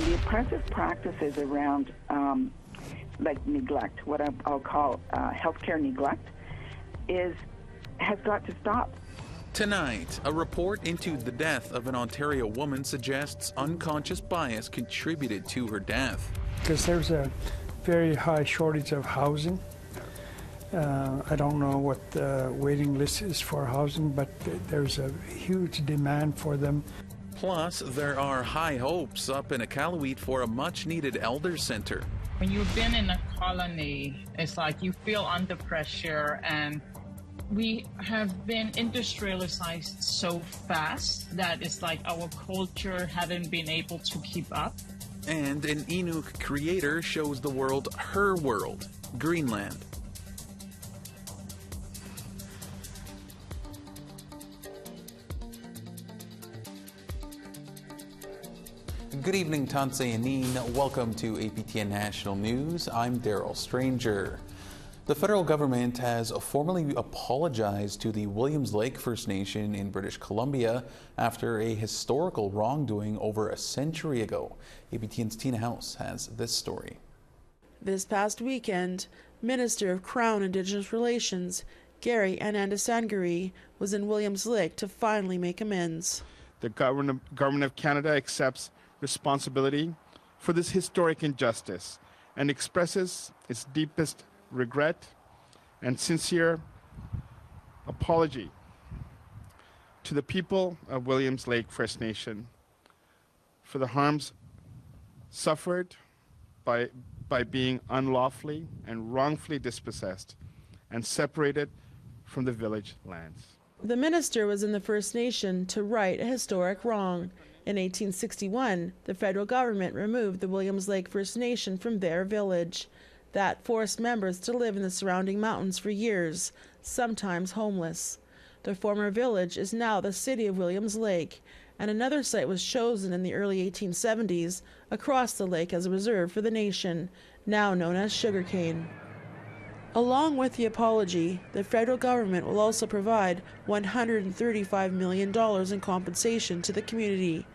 the oppressive practices around like neglect, what I'll call healthcare neglect, has got to stop. Tonight, a report into the death of an Ontario woman suggests unconscious bias contributed to her death. Because there's a very high shortage of housing. I don't know what the waiting list is for housing, but there's a huge demand for them. Plus, there are high hopes up in Iqaluit for a much-needed elder center. When you've been in a colony, it's like you feel under pressure, and we have been industrialized so fast that it's like our culture hadn't been able to keep up. And an Inuk creator shows the world her world, Greenland. Good evening, Tanse and Neen. Welcome to APTN National News. I'm Daryl Stranger. The federal government has formally apologized to the Williams Lake First Nation in British Columbia after a historical wrongdoing over a century ago. APTN's Tina House has this story. This past weekend, Minister of Crown Indigenous Relations Gary Anandasangari was in Williams Lake to finally make amends. The government of Canada accepts responsibility for this historic injustice and expresses its deepest regret and sincere apology to the people of Williams Lake First Nation for the harms suffered by being unlawfully and wrongfully dispossessed and separated from the village lands. The minister was in the First Nation to right a historic wrong. In 1861, the federal government removed the Williams Lake First Nation from their village. That forced members to live in the surrounding mountains for years, sometimes homeless. The former village is now the city of Williams Lake, and another site was chosen in the early 1870s across the lake as a reserve for the nation, now known as sugarcane. Along with the apology, the federal government will also provide $135 million in compensation to the community.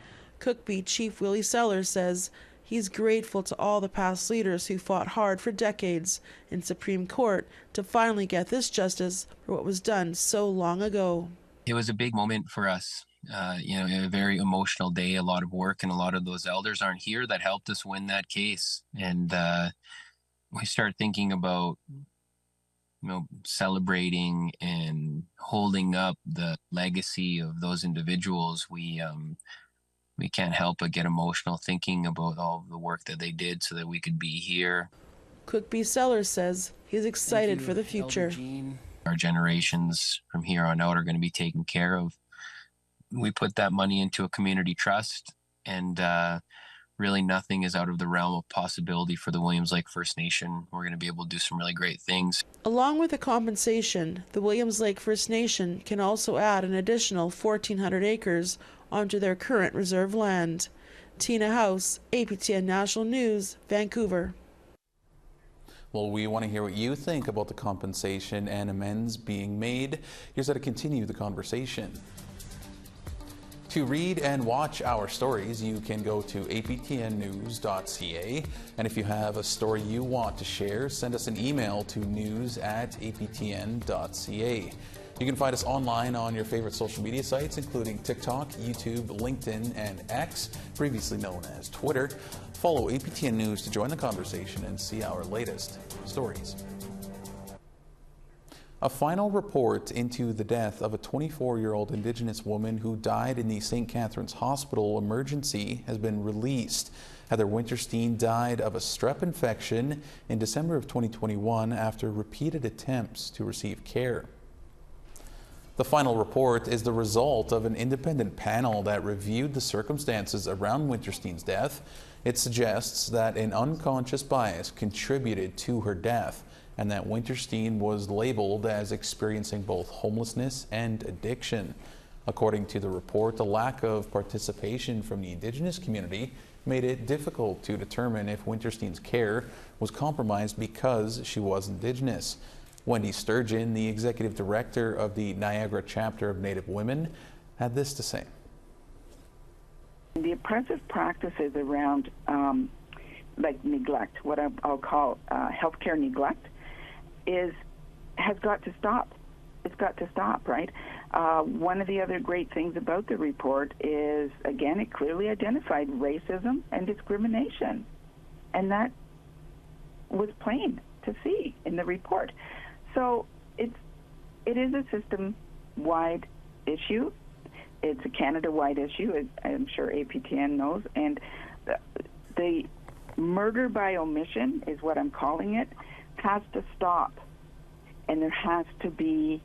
Cookbeat Chief Willie Sellers says he's grateful to all the past leaders who fought hard for decades in Supreme Court to finally get this justice for what was done so long ago. It was a big moment for us. A very emotional day, a lot of work, and a lot of those elders aren't here that helped us win that case. And we start thinking about celebrating and holding up the legacy of those individuals. We can't help but get emotional thinking about all the work that they did so that we could be here. Cookbeat Sellers says he's excited for the future. Our generations from here on out are going to be taken care of. We put that money into a community trust, and really nothing is out of the realm of possibility for the Williams Lake First Nation. We're going to be able to do some really great things. Along with the compensation, the Williams Lake First Nation can also add an additional 1,400 acres onto their current reserve land. Tina House, APTN National News, Vancouver. Well, we want to hear what you think about the compensation and amends being made. Here's how to continue the conversation. To read and watch our stories, you can go to aptnnews.ca. And if you have a story you want to share, send us an email to news@aptn.ca. You can find us online on your favorite social media sites, including TikTok, YouTube, LinkedIn, and X, previously known as Twitter. Follow APTN News to join the conversation and see our latest stories. A final report into the death of a 24-year-old Indigenous woman who died in the St. Catharines Hospital emergency has been released. Heather Winterstein died of a strep infection in December of 2021 after repeated attempts to receive care. The final report is the result of an independent panel that reviewed the circumstances around Winterstein's death. It suggests that an unconscious bias contributed to her death, and that Winterstein was labeled as experiencing both homelessness and addiction. According to the report, the lack of participation from the Indigenous community made it difficult to determine if Winterstein's care was compromised because she was Indigenous. Wendy Sturgeon, the executive director of the Niagara chapter of Native Women, had this to say. The oppressive practices around like neglect, what I'll call healthcare neglect, has got to stop. It's got to stop, right? One of the other great things about the report is, again, it clearly identified racism and discrimination. And that was plain to see in the report. So it is a system-wide issue. It's a Canada-wide issue, I'm sure APTN knows. And the murder by omission is what I'm calling it, has to stop. And there has to be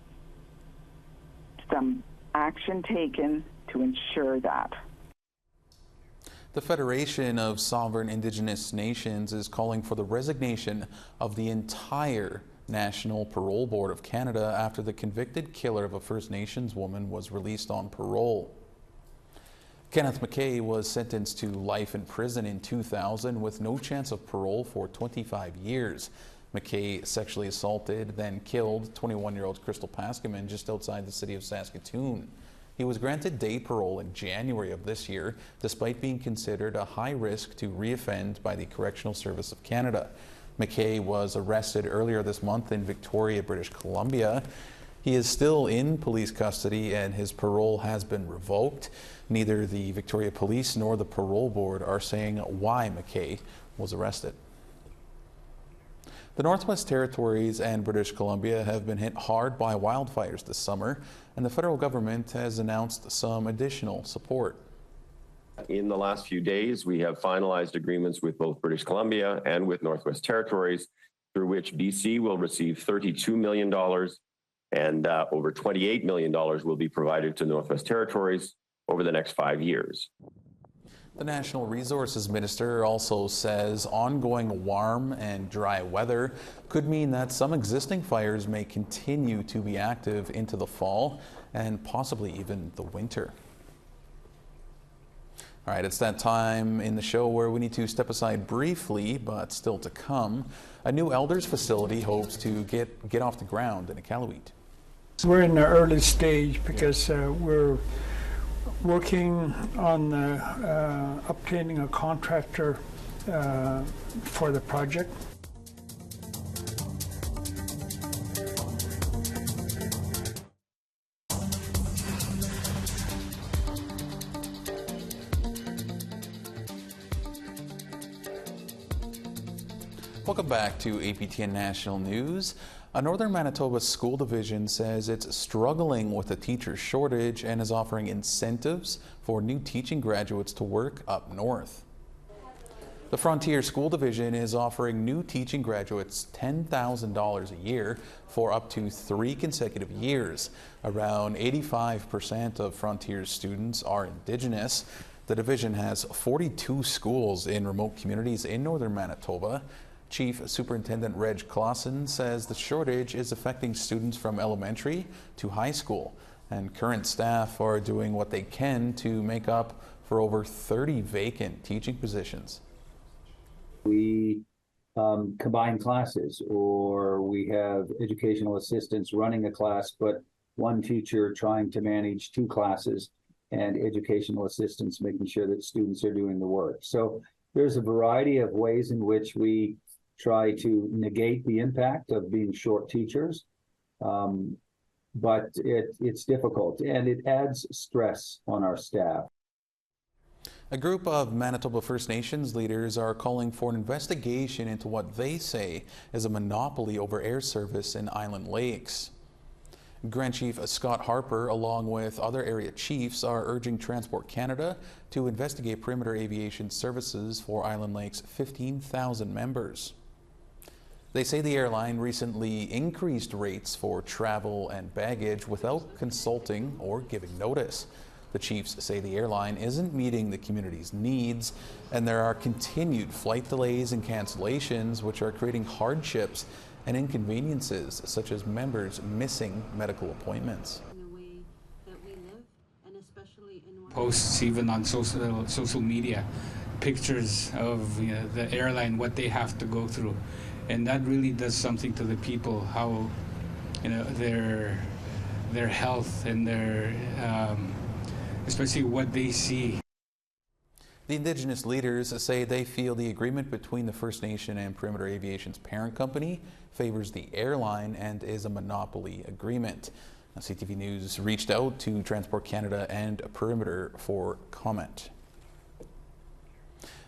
some action taken to ensure that. The Federation of Sovereign Indigenous Nations is calling for the resignation of the entire National Parole Board of Canada after the convicted killer of a First Nations woman was released on parole. Kenneth McKay was sentenced to life in prison in 2000 with no chance of parole for 25 years. McKay sexually assaulted, then killed 21-year-old Crystal Pascaman just outside the city of Saskatoon. He was granted day parole in January of this year, despite being considered a high risk to reoffend by the Correctional Service of Canada. McKay was arrested earlier this month in Victoria, British Columbia. He is still in police custody and his parole has been revoked. Neither the Victoria Police nor the Parole Board are saying why McKay was arrested. The Northwest Territories and British Columbia have been hit hard by wildfires this summer, and the federal government has announced some additional support. In the last few days, we have finalized agreements with both British Columbia and with Northwest Territories, through which BC will receive $32 million and over $28 million will be provided to Northwest Territories over the next 5 years. The National Resources Minister also says ongoing warm and dry weather could mean that some existing fires may continue to be active into the fall and possibly even the winter. All right, it's that time in the show where we need to step aside briefly, but still to come. A new elders facility hopes to get off the ground in Iqaluit. We're in the early stage because we're working on obtaining a contractor for the project. Welcome back to APTN National News. A Northern Manitoba school division says it's struggling with a teacher shortage and is offering incentives for new teaching graduates to work up north. The Frontier School Division is offering new teaching graduates $10,000 a year for up to 3 consecutive years. Around 85% of Frontier's students are Indigenous. The division has 42 schools in remote communities in Northern Manitoba. Chief Superintendent Reg Clausen says the shortage is affecting students from elementary to high school, and current staff are doing what they can to make up for over 30 vacant teaching positions. We combine classes, or we have educational assistants running a class, but one teacher trying to manage 2 classes and educational assistants making sure that students are doing the work. So there's a variety of ways in which we try to negate the impact of being short teachers, but it's difficult and it adds stress on our staff. A group of Manitoba First Nations leaders are calling for an investigation into what they say is a monopoly over air service in Island Lakes. Grand Chief Scott Harper, along with other area chiefs, are urging Transport Canada to investigate perimeter aviation services for Island Lake's 15,000 members. They say the airline recently increased rates for travel and baggage without consulting or giving notice. The chiefs say the airline isn't meeting the community's needs, and there are continued flight delays and cancellations, which are creating hardships and inconveniences, such as members missing medical appointments. Posts even on social media, pictures of the airline, what they have to go through. And that really does something to the people, how their health and their especially what they see. The Indigenous leaders say they feel the agreement between the First Nation and Perimeter Aviation's parent company favors the airline and is a monopoly agreement. Now, CTV News reached out to Transport Canada and Perimeter for comment.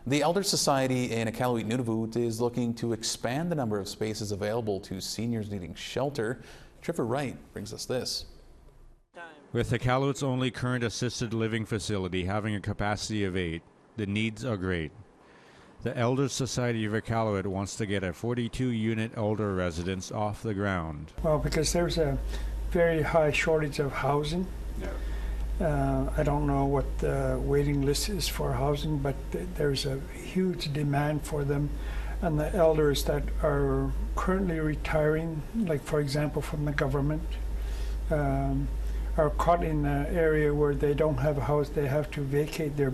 The Elder Society in Iqaluit Nunavut is looking to expand the number of spaces available to seniors needing shelter. Trevor Wright brings us this. With Iqaluit's only current assisted living facility having a capacity of 8, the needs are great. The Elder Society of Iqaluit wants to get a 42-unit elder residence off the ground. Well, because there's a very high shortage of housing. I don't know what the waiting list is for housing, but there's a huge demand for them. And the elders that are currently retiring, like for example from the government, are caught in an area where they don't have a house. They have to vacate their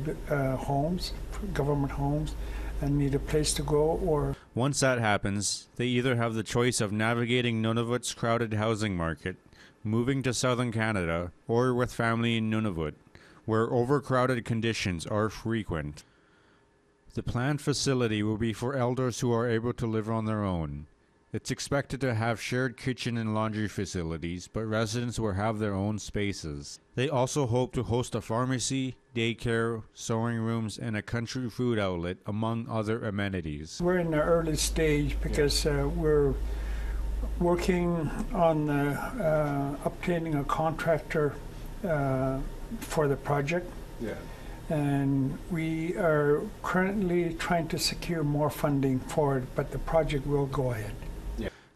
homes, government homes, and need a place to go. Or once that happens, they either have the choice of navigating Nunavut's crowded housing market, moving to southern Canada, or with family in Nunavut, where overcrowded conditions are frequent. The planned facility will be for elders who are able to live on their own. It's expected to have shared kitchen and laundry facilities, but residents will have their own spaces. They also hope to host a pharmacy, daycare, sewing rooms, and a country food outlet, among other amenities. We're in the early stage because we're working on obtaining a contractor for the project. And we are currently trying to secure more funding for it, but the project will go ahead.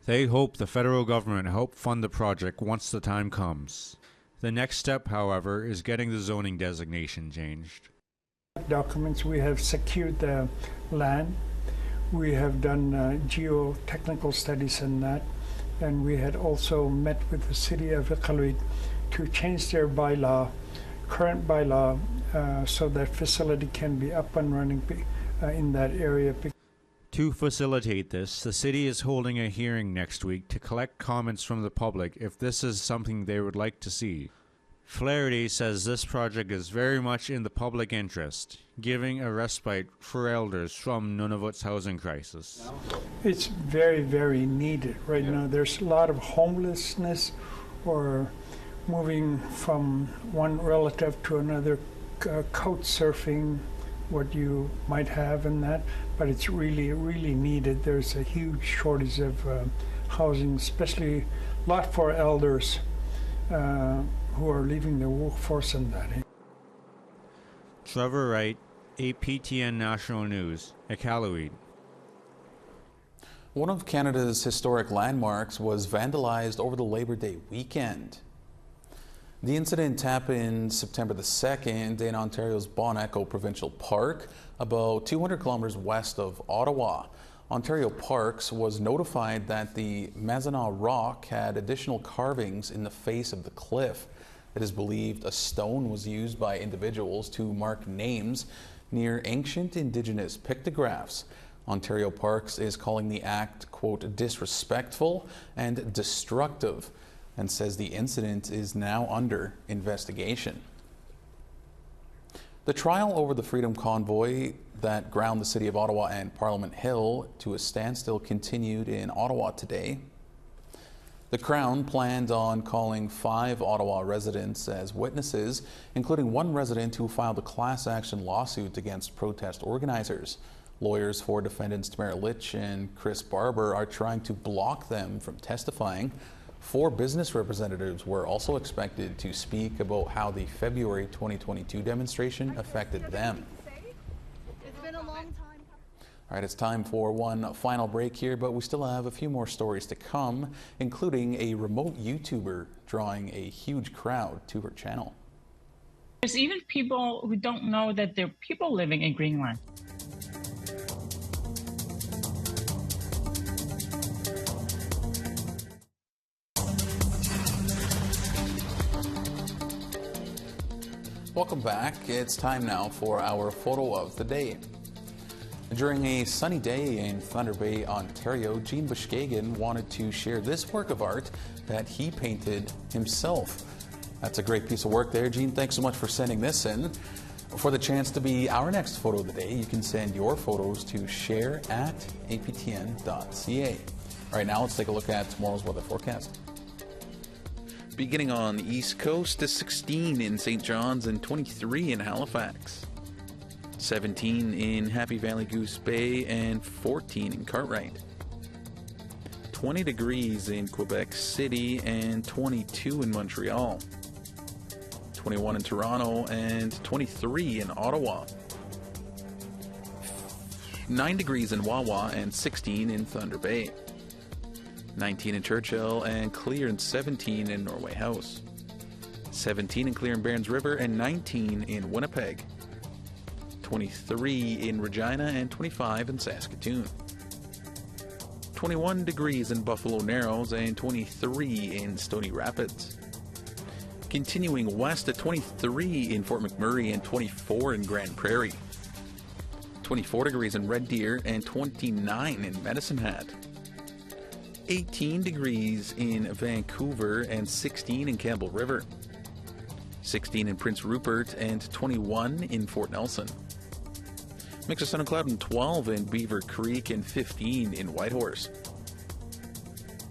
They hope the federal government help fund the project once the time comes. The next step, however, is getting the zoning designation changed. Documents, we have secured the land. We have done geotechnical studies in that. And we had also met with the city of Iqaluit to change their bylaw, current bylaw, so that facility can be up and running in that area. To facilitate this, the city is holding a hearing next week to collect comments from the public if this is something they would like to see. Flaherty says this project is very much in the public interest, giving a respite for elders from Nunavut's housing crisis. It's very, very needed right now. There's a lot of homelessness or moving from one relative to another, couch surfing, what you might have in that, but it's really, really needed. There's a huge shortage of housing, especially a lot for elders who are leaving the workforce in that. Trevor Wright, APTN National News, Iqaluit. One of Canada's historic landmarks was vandalized over the Labor Day weekend. The incident happened September the 2nd in Ontario's Bon Echo Provincial Park, about 200 kilometers west of Ottawa. Ontario Parks was notified that the Mazenah Rock had additional carvings in the face of the cliff. It is believed a stone was used by individuals to mark names near ancient Indigenous pictographs. Ontario Parks is calling the act, quote, disrespectful and destructive, and says the incident is now under investigation. The trial over the Freedom Convoy that ground the city of Ottawa and Parliament Hill to a standstill continued in Ottawa today. The Crown planned on calling 5 Ottawa residents as witnesses, including one resident who filed a class action lawsuit against protest organizers. Lawyers for defendants Tamara Litch and Chris Barber are trying to block them from testifying. 4 business representatives were also expected to speak about how the February 2022 demonstration affected them. It's been a long time. All right, it's time for one final break here, but we still have a few more stories to come, including a remote YouTuber drawing a huge crowd to her channel. There's even people who don't know that there are people living in Greenland. Welcome back. It's time now for our photo of the day. During a sunny day in Thunder Bay, Ontario, Gene Bushkagan wanted to share this work of art that he painted himself. That's a great piece of work there. Gene, thanks so much for sending this in. For the chance to be our next photo of the day, you can send your photos to share@aptn.ca. Right now, let's take a look at tomorrow's weather forecast. Beginning on the East Coast, 16 in St. John's and 23 in Halifax. 17 in Happy Valley Goose Bay and 14 in Cartwright. 20 degrees in Quebec City and 22 in Montreal. 21 in Toronto and 23 in Ottawa. 9 degrees in Wawa and 16 in Thunder Bay. 19 in Churchill and clear and 17 in Norway House. 17 in Clear and Barons River and 19 in Winnipeg. 23 in Regina and 25 in Saskatoon. 21 degrees in Buffalo Narrows and 23 in Stony Rapids. Continuing west at 23 in Fort McMurray and 24 in Grand Prairie. 24 degrees in Red Deer and 29 in Medicine Hat. 18 degrees in Vancouver and 16 in Campbell River. 16 in Prince Rupert and 21 in Fort Nelson. Mix of sun and cloud and 12 in Beaver Creek and 15 in Whitehorse.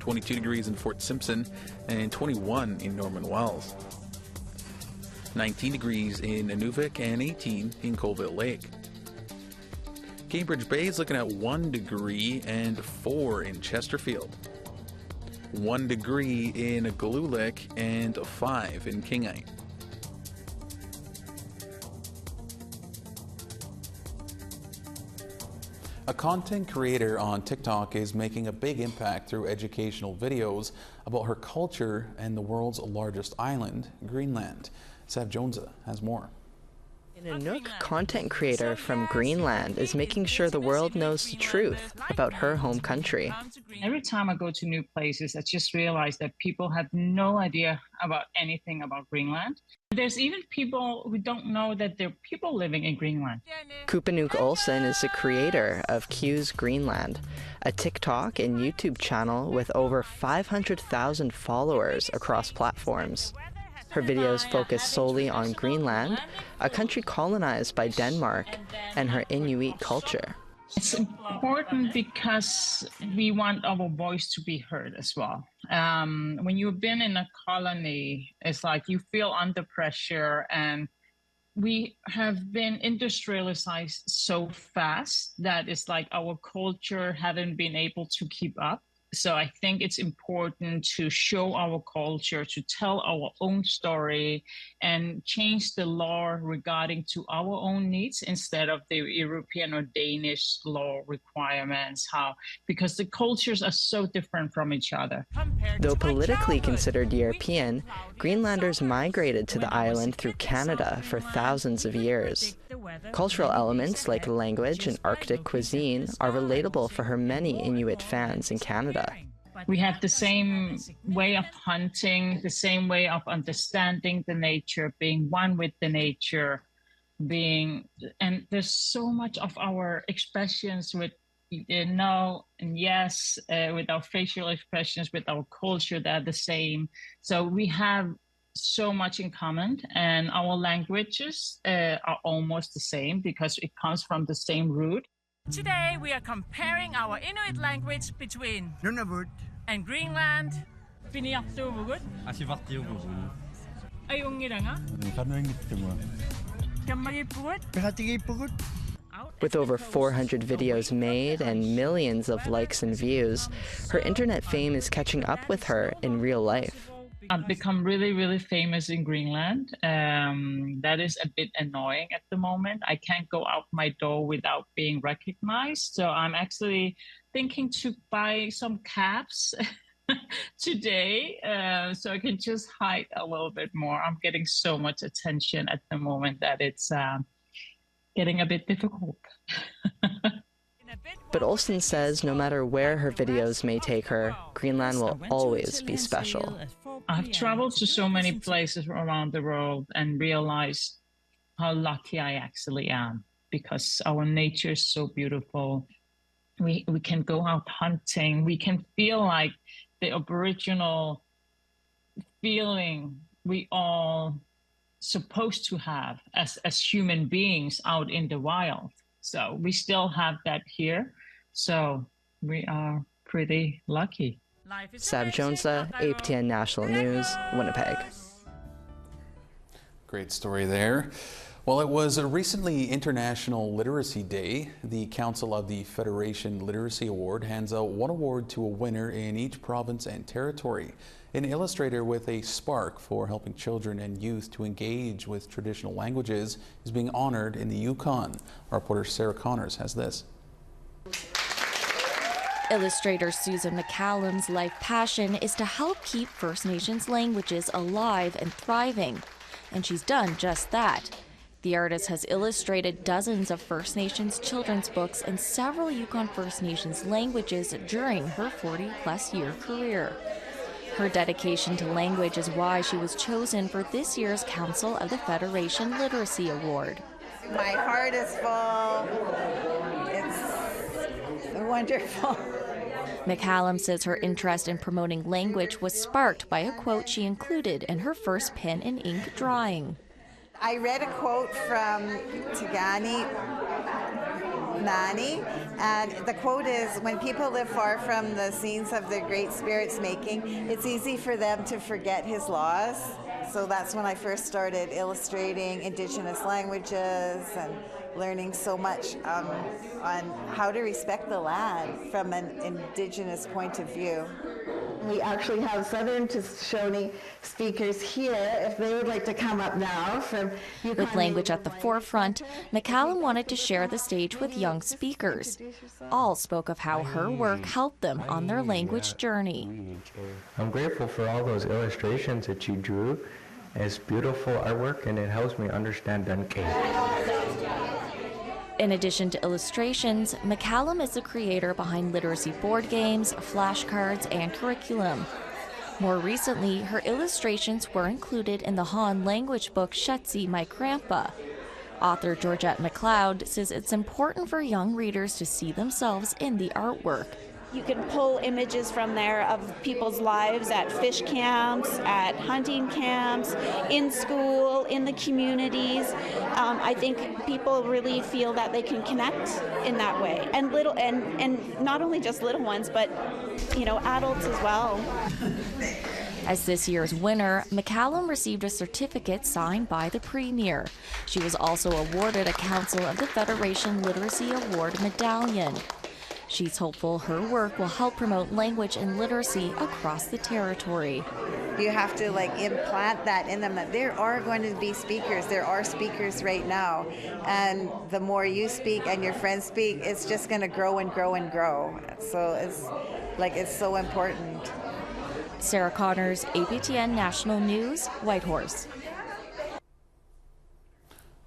22 degrees in Fort Simpson and 21 in Norman Wells. 19 degrees in Nunavik and 18 in Colville Lake. Cambridge Bay is looking at 1 degree and 4 in Chesterfield. 1 degree in Glulik and 5 in Kingite. A content creator on TikTok is making a big impact through educational videos about her culture and the world's largest island, Greenland. Sav Jonesa has more. An Inuk content creator from Greenland is making sure the world knows the truth about her home country. Every time I go to new places, I just realize that people have no idea about anything about Greenland. There's even people who don't know that there are people living in Greenland. Kupanuk Olsen is the creator of Q's Greenland, a TikTok and YouTube channel with over 500,000 followers across platforms. Her videos focus solely on Greenland, a country colonized by Denmark, and her Inuit culture. It's important because we want our voice to be heard as well. When you've been in a colony, it's like you feel under pressure, and we have been industrialized so fast that it's like our culture haven't been able to keep up. So I think it's important to show our culture, to tell our own story, and change the law regarding to our own needs instead of the European or Danish law requirements. Because the cultures are so different from each other. Though politically considered European, Greenlanders migrated to the island through Canada for thousands of years. Cultural elements like language and Arctic cuisine are relatable for her many Inuit fans in Canada. We have the same way of hunting, the same way of understanding the nature, being one with the nature, and there's so much of our expressions with no and yes, with our facial expressions, with our culture, they're the same. So we have so much in common, and our languages are almost the same because it comes from the same root. Today we are comparing our Inuit language between Nunavut and Greenland. With over 400 videos made and millions of likes and views, her internet fame is catching up with her in real life. I've become really, really famous in Greenland. That is a bit annoying at the moment. I can't go out my door without being recognized. So I'm actually thinking to buy some caps today so I can just hide a little bit more. I'm getting so much attention at the moment that it's getting a bit difficult. But Olsen says no matter where her videos may take her, Greenland will always be special. I've traveled to so many places around the world and realized how lucky I actually am, because our nature is so beautiful. We can go out hunting. We can feel like the Aboriginal feeling we all supposed to have as human beings out in the wild. So we still have that here. So we are pretty lucky. Sab Jonesa, APTN National News, Winnipeg. Great story there. Well, it was recently International Literacy Day. The Council of the Federation Literacy Award hands out one award to a winner in each province and territory. An illustrator with a spark for helping children and youth to engage with traditional languages is being honored in the Yukon. Our reporter Sarah Connors has this. Illustrator Susan McCallum's life passion is to help keep First Nations languages alive and thriving. And she's done just that. The artist has illustrated dozens of First Nations children's books in several Yukon First Nations languages during her 40-plus year career. Her dedication to language is why she was chosen for this year's Council of the Federation Literacy Award. My heart is full. It's wonderful. McCallum says her interest in promoting language was sparked by a quote she included in her first pen and ink drawing. I read a quote from Tigani Nani, and the quote is, when people live far from the scenes of their great spirit's making, it's easy for them to forget his laws. So that's when I first started illustrating Indigenous languages and learning so much on how to respect the land from an Indigenous point of view. We actually have Southern Shoshone speakers here, if they would like to come up now. With language at the forefront, McCallum wanted to share the stage with young speakers. All spoke of how her work helped them on their language journey. I'm grateful for all those illustrations that you drew. It's beautiful artwork and it helps me understand Dunkey. In addition to illustrations, McCallum is the creator behind literacy board games, flashcards, and curriculum. More recently, her illustrations were included in the Han language book Shutzi, My Grandpa. Author Georgette McLeod says it's important for young readers to see themselves in the artwork. You can pull images from there of people's lives at fish camps, at hunting camps, in school, in the communities. I think people really feel that they can connect in that way, and not only just little ones, but adults as well. As this year's winner, McCallum received a certificate signed by the Premier. She was also awarded a Council of the Federation Literacy Award medallion. She's hopeful her work will help promote language and literacy across the territory. You have to implant that in them, that there are going to be speakers. There are speakers right now. And the more you speak and your friends speak, it's just going to grow and grow and grow. So it's so important. Sarah Connors, APTN National News, Whitehorse.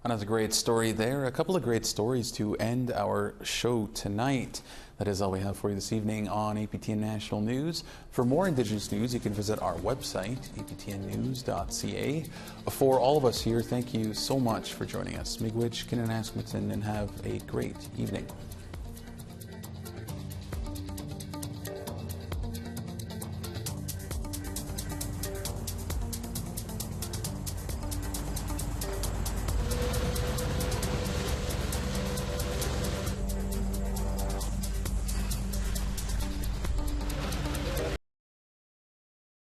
Another great story there. A couple of great stories to end our show tonight. That is all we have for you this evening on APTN National News. For more Indigenous news, you can visit our website, aptnnews.ca. For all of us here, thank you so much for joining us. Miigwech, Kinanaskmatin, and have a great evening.